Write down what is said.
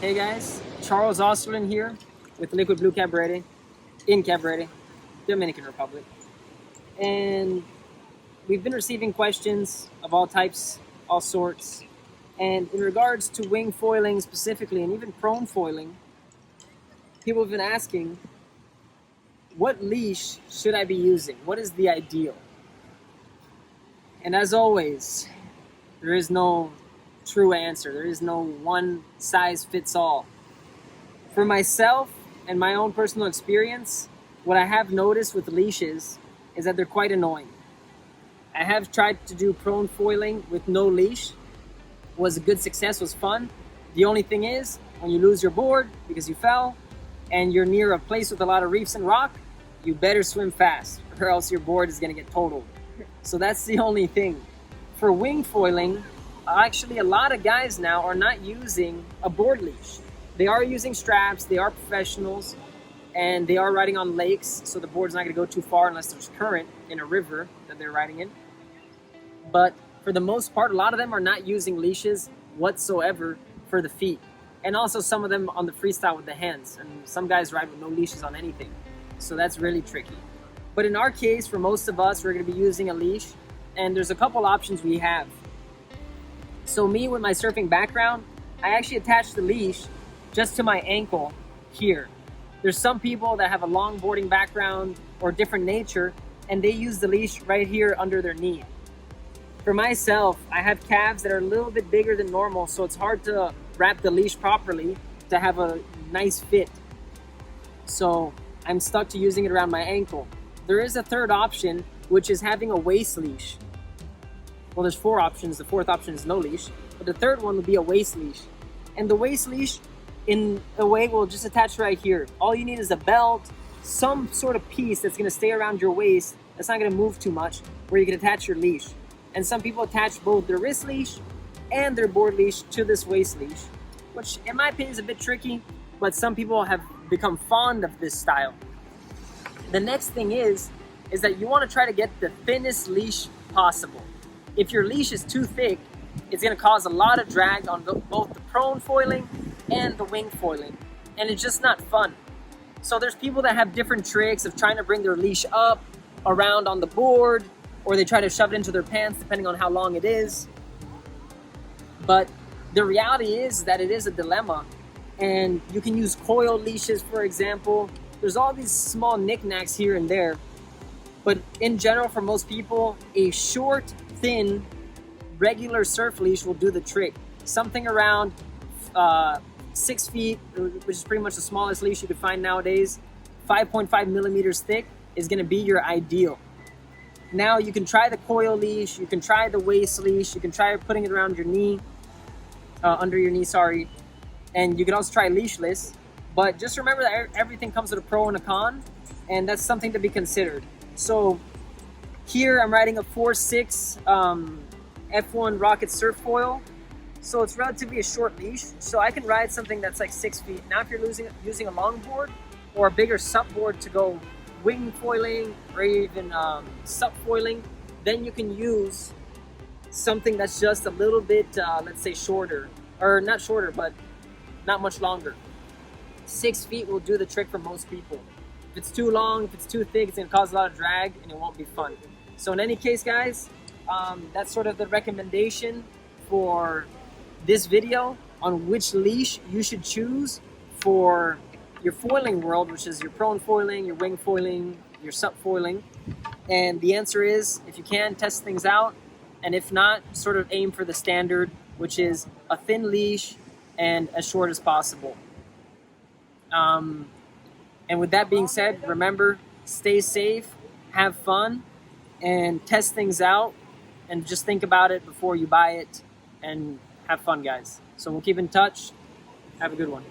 Hey guys, Charles Osterlund here with Liquid Blue Cabarete in Cabarete, Dominican Republic. And we've been receiving questions of all types, all sorts. And in regards to wing foiling specifically, and even prone foiling, people have been asking, what leash should I be using? What is the ideal? And as always, there is no true answer. There is no one size fits all. For myself and my own personal experience, what I have noticed with leashes is that they're quite annoying. I have tried to do prone foiling with no leash. Was a good success, was fun. The only thing is, when you lose your board because you fell and you're near a place with a lot of reefs and rock, you better swim fast or else your board is gonna get totaled. So that's the only thing. For wing foiling, actually a lot of guys now are not using a board leash. They are using straps, they are professionals, and they are riding on lakes, so the board's not going to go too far unless there's current in a river that they're riding in. But for the most part, a lot of them are not using leashes whatsoever for the feet. And also some of them on the freestyle with the hands, and some guys ride with no leashes on anything. So that's really tricky. But in our case, for most of us, we're going to be using a leash, and there's a couple options we have. So me, with my surfing background, I actually attach the leash just to my ankle here. There's some people that have a longboarding background or different nature, and they use the leash right here under their knee. For myself, I have calves that are a little bit bigger than normal, so it's hard to wrap the leash properly to have a nice fit. So I'm stuck to using it around my ankle. There is a third option, which is having a waist leash. Well, there's four options. The fourth option is no leash, but the third one would be a waist leash. And the waist leash, in a way, will just attach right here. All you need is a belt, some sort of piece that's going to stay around your waist, that's not going to move too much, where you can attach your leash. And some people attach both their wrist leash and their board leash to this waist leash, which in my opinion is a bit tricky, but some people have become fond of this style. The next thing is that you want to try to get the thinnest leash possible. If your leash is too thick, it's going to cause a lot of drag on both the prone foiling and the wing foiling, and it's just not fun. So there's people that have different tricks of trying to bring their leash up, around on the board, or they try to shove it into their pants depending on how long it is. But the reality is that it is a dilemma, and you can use coil leashes, for example. There's all these small knickknacks here and there, but in general, for most people, a short, thin, regular surf leash will do the trick. Something around 6 feet, which is pretty much the smallest leash you could find nowadays, 5.5 millimeters thick is going to be your ideal. Now you can try the coil leash, you can try the waist leash, you can try putting it around your knee, under your knee, sorry, and you can also try leashless. But just remember that everything comes with a pro and a con, and that's something to be considered. So here I'm riding a 4.6 F1 Rocket Surf Foil. So it's relatively a short leash. So I can ride something that's like 6 feet. Now if you're using a longboard or a bigger sup board to go wing foiling or even sup foiling, then you can use something that's just a little bit, let's say shorter, or not shorter, but not much longer. 6 feet will do the trick for most people. If it's too long, if it's too thick, it's gonna cause a lot of drag and it won't be fun. So in any case, guys, that's sort of the recommendation for this video on which leash you should choose for your foiling world, which is your prone foiling, your wing foiling, your sup foiling. And the answer is, if you can, test things out, and if not, sort of aim for the standard, which is a thin leash and as short as possible. And with that being said, remember, stay safe, have fun, and test things out, and just think about it before you buy it, and have fun, guys. So we'll keep in touch. Have a good one.